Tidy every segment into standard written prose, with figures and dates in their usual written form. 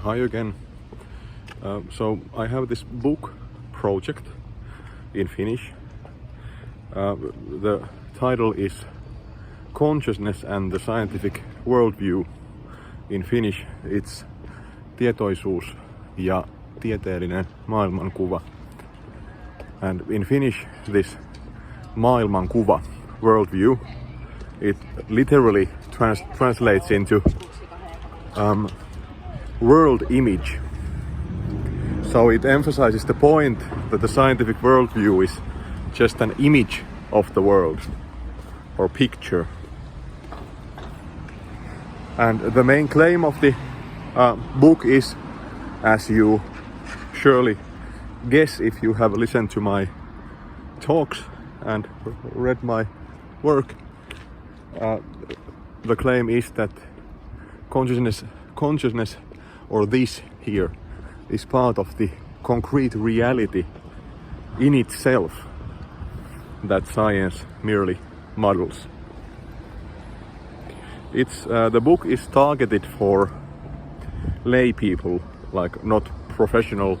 Hi again. So I have this book project in Finnish. The title is Consciousness and the Scientific Worldview. In Finnish it's tietoisuus ja tieteellinen maailmankuva. And in Finnish this maailmankuva, worldview, it literally translates into world image. So it emphasizes the point that the scientific worldview is just an image of the world or picture. And the main claim of the book is, as you surely guess if you have listened to my talks and read my work, the claim is that consciousness or this here is part of the concrete reality in itself that science merely models. The book is targeted for lay people, like not professional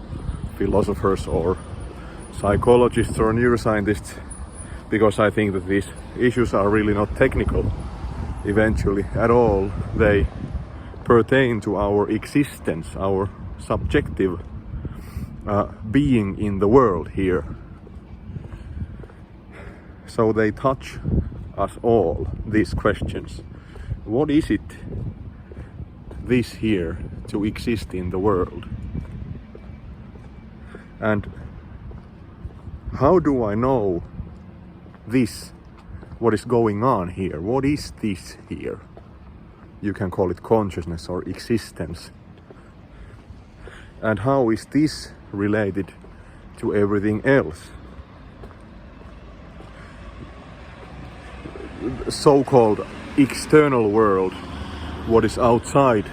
philosophers or psychologists or neuroscientists, because I think that these issues are really not technical eventually at all. They pertain to our existence, our subjective being in the world here. So they touch us all, these questions. What is it, this here, to exist in the world? And how do I know this, what is going on here? What is this here? You can call it consciousness or existence. And how is this related to everything else? The so-called external world, what is outside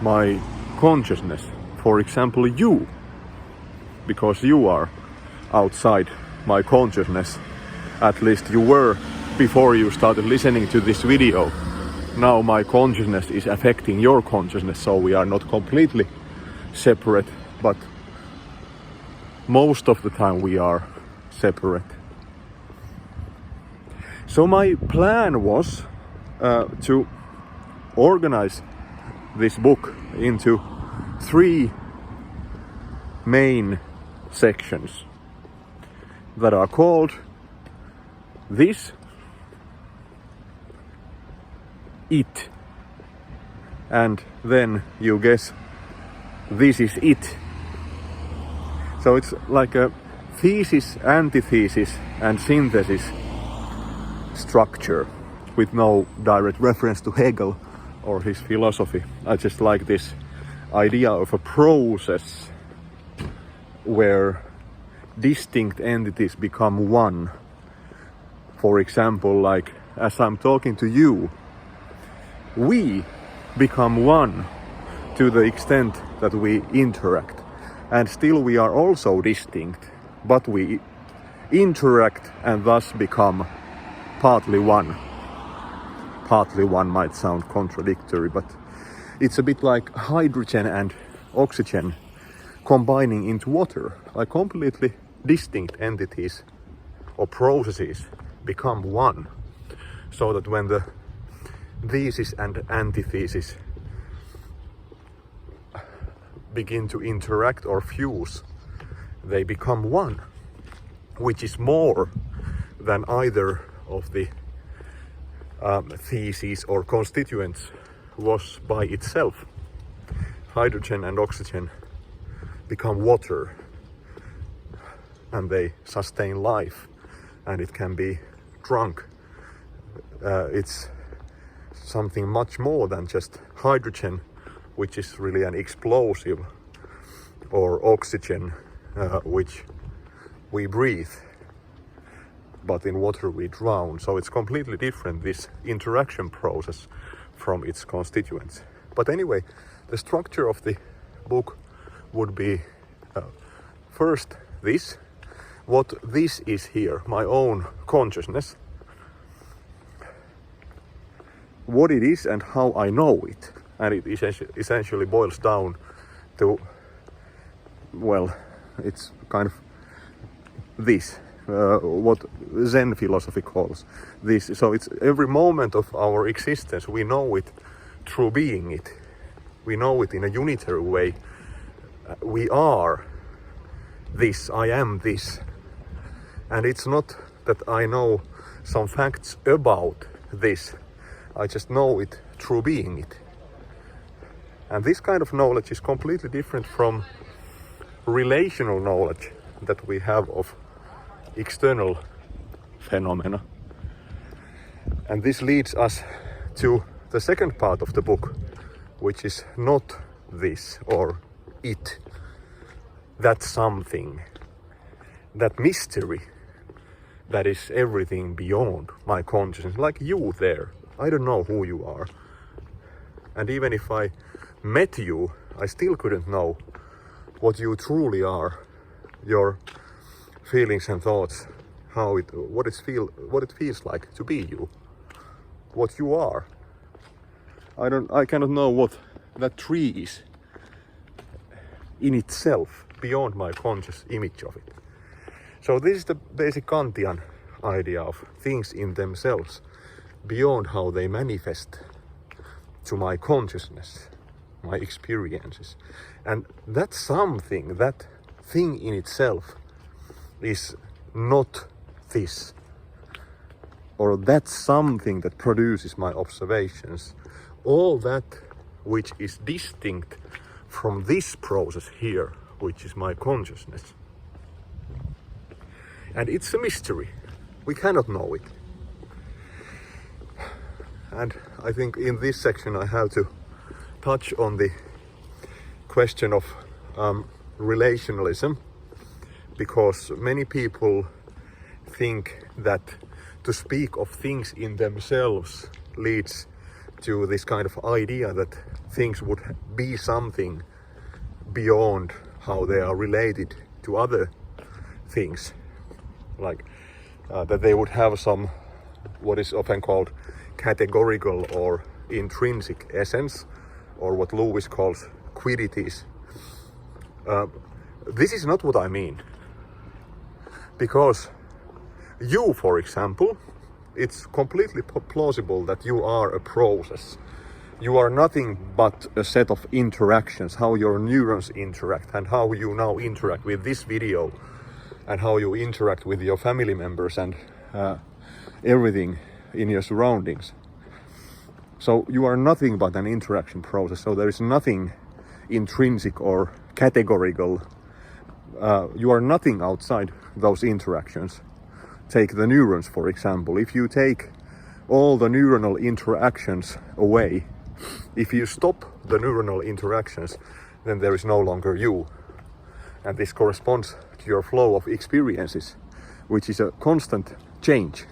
my consciousness. For example, you, because you are outside my consciousness. At least you were before you started listening to this video. Now my consciousness is affecting your consciousness, so we are not completely separate, but most of the time we are separate. So my plan was to organize this book into 3 main sections that are called this, it, and then you guess this is it. So it's like a thesis, antithesis and synthesis structure with no direct reference to Hegel or his philosophy. I just like this idea of a process where distinct entities become one. For example, like as I'm talking to you, we become one to the extent that we interact, and still we are also distinct, but we interact and thus become partly one. Partly one might sound contradictory, but it's a bit like hydrogen and oxygen combining into water, like completely distinct entities or processes become one, so that when the thesis and antithesis begin to interact or fuse, they become one, which is more than either of the theses or constituents was by itself. Hydrogen and oxygen become water and they sustain life, and it can be drunk. It's something much more than just hydrogen, which is really an explosive, or oxygen, which we breathe, but in water we drown. So it's completely different, this interaction process, from its constituents. But anyway, the structure of the book would be first this, what this is here, my own consciousness, what it is and how I know it. And it essentially boils down to, well, it's kind of this, what Zen philosophy calls this. So it's every moment of our existence, we know it through being it. We know it in a unitary way. We are this, I am this. And it's not that I know some facts about this. I just know it through being it. And this kind of knowledge is completely different from relational knowledge that we have of external phenomena. And this leads us to the second part of the book, which is not this or it, that something, that mystery that is everything beyond my consciousness, like you there. I don't know who you are. And even if I met you, I still couldn't know what you truly are, your feelings and thoughts, what it feels like to be you, what you are. I cannot know what that tree is in itself, beyond my conscious image of it. So this is the basic Kantian idea of things in themselves, beyond how they manifest to my consciousness, my experiences. And that something, that thing in itself is not this, or that something that produces my observations. All that which is distinct from this process here, which is my consciousness. And it's a mystery. We cannot know it. And I think in this section I have to touch on the question of relationalism, because many people think that to speak of things in themselves leads to this kind of idea that things would be something beyond how they are related to other things, like that they would have some, what is often called categorical or intrinsic essence, or what Lewis calls quiddities. This is not what I mean, because you, for example, it's completely plausible that you are a process. You are nothing but a set of interactions, how your neurons interact and how you now interact with this video and how you interact with your family members and everything in your surroundings. So you are nothing but an interaction process. So there is nothing intrinsic or categorical. You are nothing outside those interactions. Take the neurons, for example. If you take all the neuronal interactions away, if you stop the neuronal interactions, then there is no longer you. And this corresponds to your flow of experiences, which is a constant change.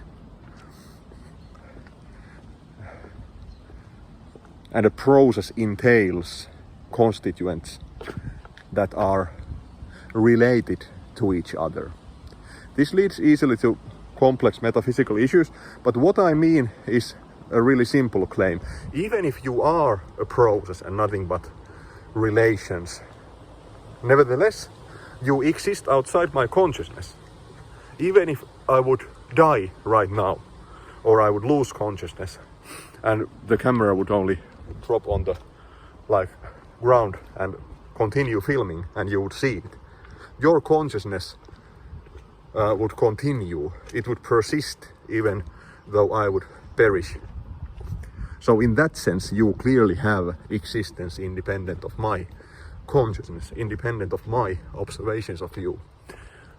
And a process entails constituents that are related to each other. This leads easily to complex metaphysical issues, but what I mean is a really simple claim. Even if you are a process and nothing but relations, nevertheless, you exist outside my consciousness. Even if I would die right now, or I would lose consciousness, and the camera would only drop on the ground and continue filming, and you would see it, your consciousness would continue. It would persist even though I would perish. So in that sense, you clearly have existence independent of my consciousness, independent of my observations of you.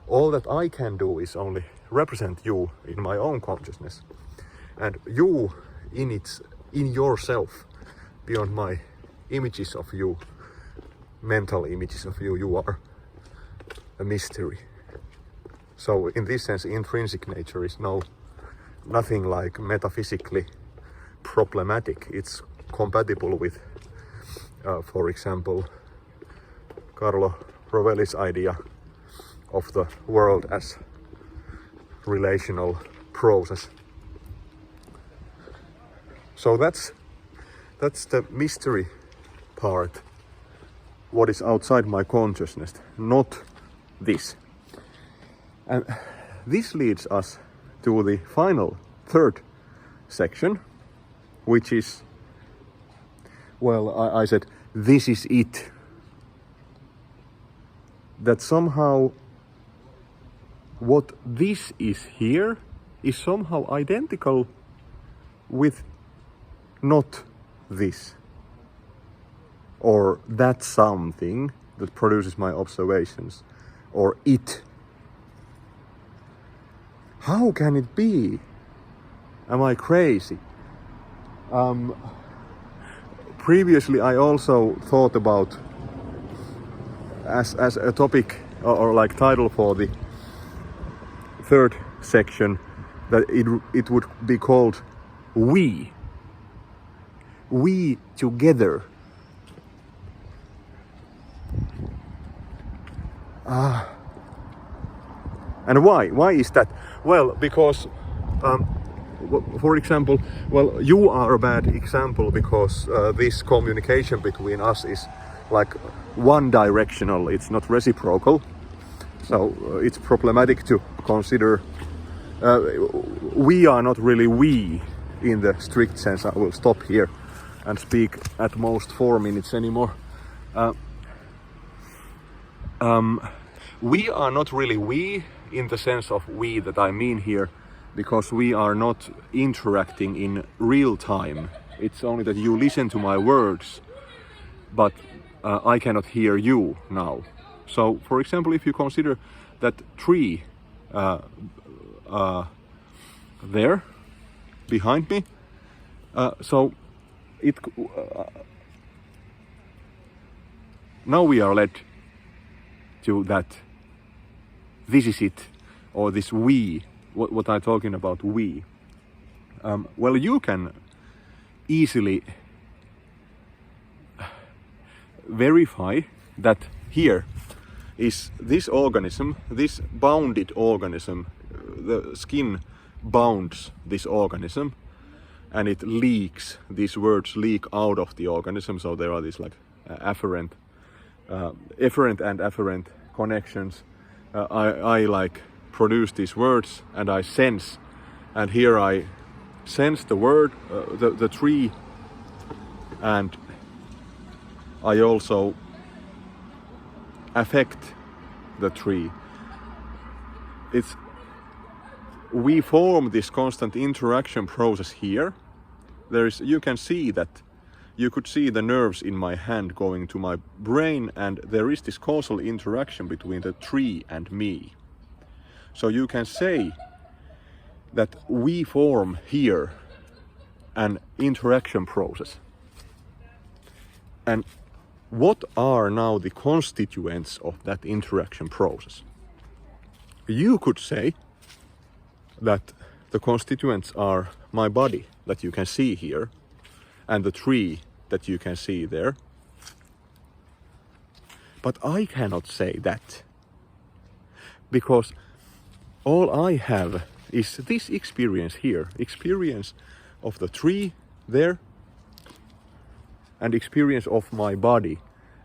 All that I can do is only represent you in my own consciousness. And you in yourself, beyond my images of you, mental images of you, you are a mystery. So in this sense, intrinsic nature is nothing like metaphysically problematic. It's compatible with, for example, Carlo Rovelli's idea of the world as relational process. So that's the mystery part, what is outside my consciousness, not this. And this leads us to the final third section, which is, well, I said, this is it. That somehow what this is here is somehow identical with not this. Or that something that produces my observations. Or it. How can it be? Am I crazy? Previously I also thought about as a topic or like title for the third section that it would be called We Together. And why? Why is that? Well, because for example, well, you are a bad example because this communication between us is like one directional, it's not reciprocal. So it's problematic to consider. We are not really we in the strict sense. I will stop here and speak at most 4 minutes anymore. We are not really we in the sense of we that I mean here, because we are not interacting in real time. It's only that you listen to my words, but I cannot hear you now. So, for example, if you consider that tree there behind me, so it now we are led to that this is it, or this we, what I'm talking about, we. Well, you can easily verify that here is this organism, this bounded organism, the skin bounds this organism and it leaks, these words leak out of the organism, so there are these like efferent and afferent connections. I like produce these words and I sense, and here I sense the word, the tree, and I also affect the tree. We form this constant interaction process here. You can see that, you could see the nerves in my hand going to my brain, and there is this causal interaction between the tree and me. So you can say that we form here an interaction process. And what are now the constituents of that interaction process? You could say that the constituents are my body that you can see here and the tree that you can see there. But I cannot say that, because all I have is this experience here, experience of the tree there, and experience of my body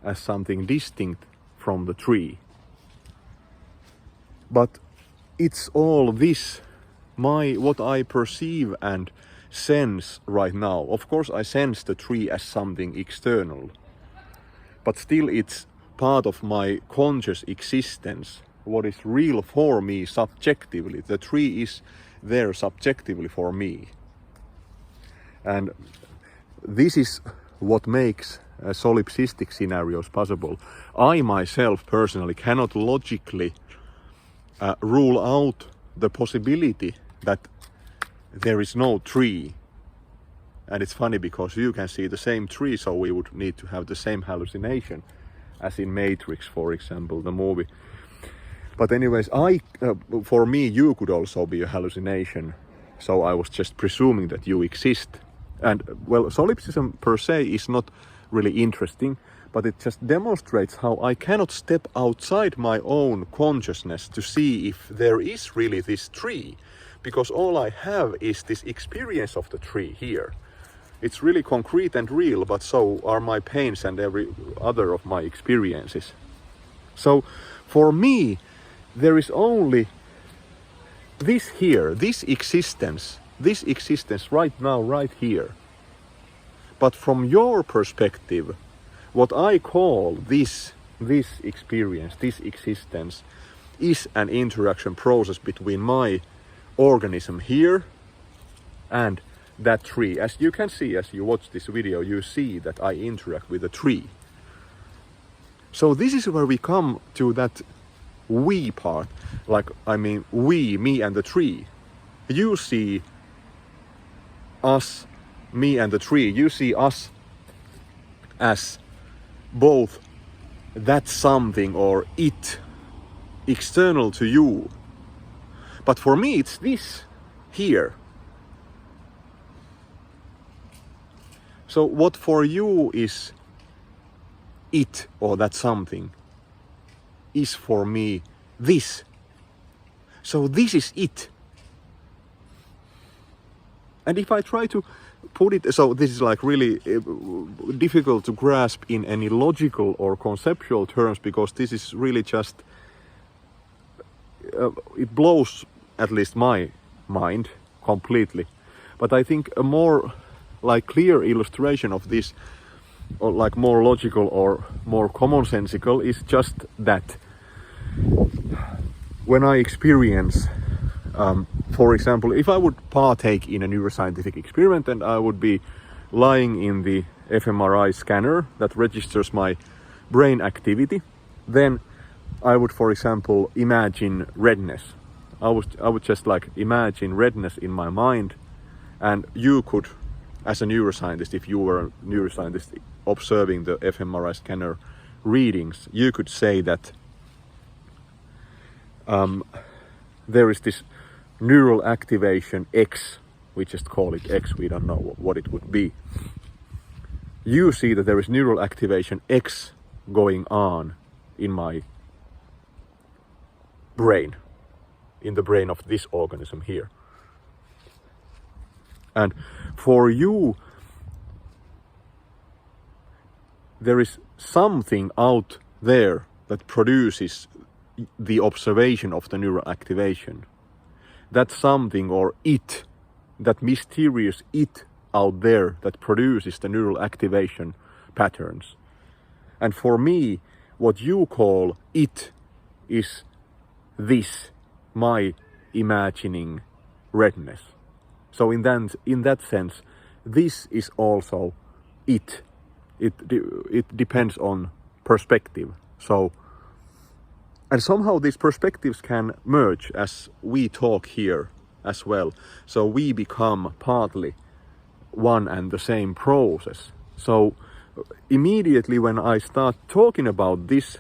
as something distinct from the tree. But it's all this, what I perceive and sense right now. Of course I sense the tree as something external, but still it's part of my conscious existence, what is real for me subjectively. The tree is there subjectively for me. And this is what makes solipsistic scenarios possible. I myself personally cannot logically rule out the possibility that there is no tree. And it's funny because you can see the same tree, so we would need to have the same hallucination as in Matrix, for example, the movie. But anyways, for me you could also be a hallucination, so I was just presuming that you exist. And well, solipsism per se is not really interesting, but it just demonstrates how I cannot step outside my own consciousness to see if there is really this tree, because all I have is this experience of the tree here. It's really concrete and real, but so are my pains and every other of my experiences. So for me, there is only this here, this existence right now, right here. But from your perspective, what I call this experience, this existence, is an interaction process between my organism here and that tree. As you can see, as you watch this video, you see that I interact with a tree. So this is where we come to that we part, like, I mean, we, me and the tree. You see us, me and the tree, you see us as both that something or it external to you. But for me, it's this here. So what for you is it or that something is for me this. So this is it. And if I try to put it, so this is like really difficult to grasp in any logical or conceptual terms, because this is really just, it blows at least my mind completely. But I think a more like clear illustration of this, or like more logical or more commonsensical, is just that when I experience, for example, if I would partake in a neuroscientific experiment and I would be lying in the fMRI scanner that registers my brain activity, then I would, for example, imagine redness. I would just like imagine redness in my mind, and you could, as a neuroscientist, if you were a neuroscientist observing the fMRI scanner readings, you could say that there is this neural activation X, we just call it X, we don't know what it would be. You see that there is neural activation X going on in my brain, in the brain of this organism here. And for you, there is something out there that produces the observation of the neural activation. That something or it, that mysterious it out there that produces the neural activation patterns. And for me, what you call it is this, my imagining redness. So in that sense, this is also it. It depends on perspective. So, and somehow these perspectives can merge as we talk here as well. So we become partly one and the same process. So immediately when I start talking about this,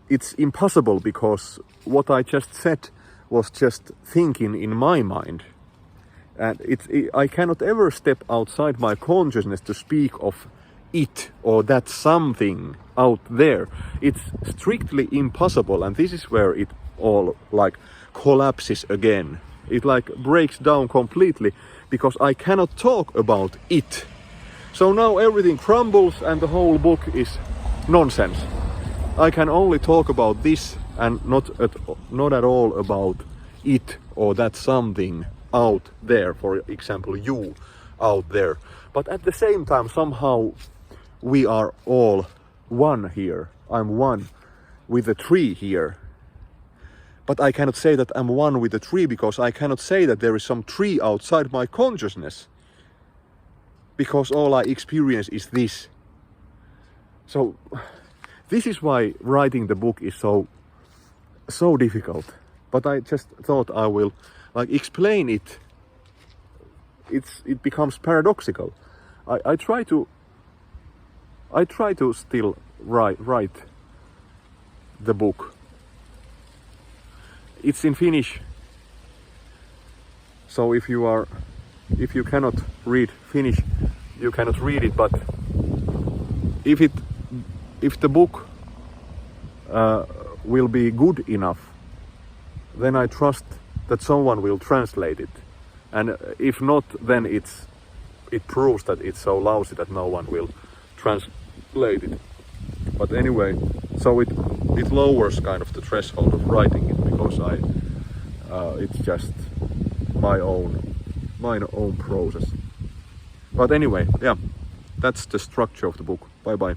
it's impossible, because what I just said was just thinking in my mind. And I cannot ever step outside my consciousness to speak of it or that something out there. It's strictly impossible, and this is where it all like collapses again. It like breaks down completely, because I cannot talk about it. So now everything crumbles and the whole book is nonsense. I can only talk about this and not at all about it or that something out there, for example, you out there. But at the same time, somehow we are all one here. I'm one with the tree here. But I cannot say that I'm one with the tree, because I cannot say that there is some tree outside my consciousness, because all I experience is this. So this is why writing the book is so difficult. But I just thought I will like explain it. It becomes paradoxical. I try to still write the book. It's in Finnish. So if you cannot read Finnish, you cannot read it. But if the book will be good enough, then I trust that someone will translate it And if not, then it proves that it's so lousy that no one will translate it. But anyway, so it lowers kind of the threshold of writing it, because it's just my own process. But anyway, yeah, that's the structure of the book. Bye bye.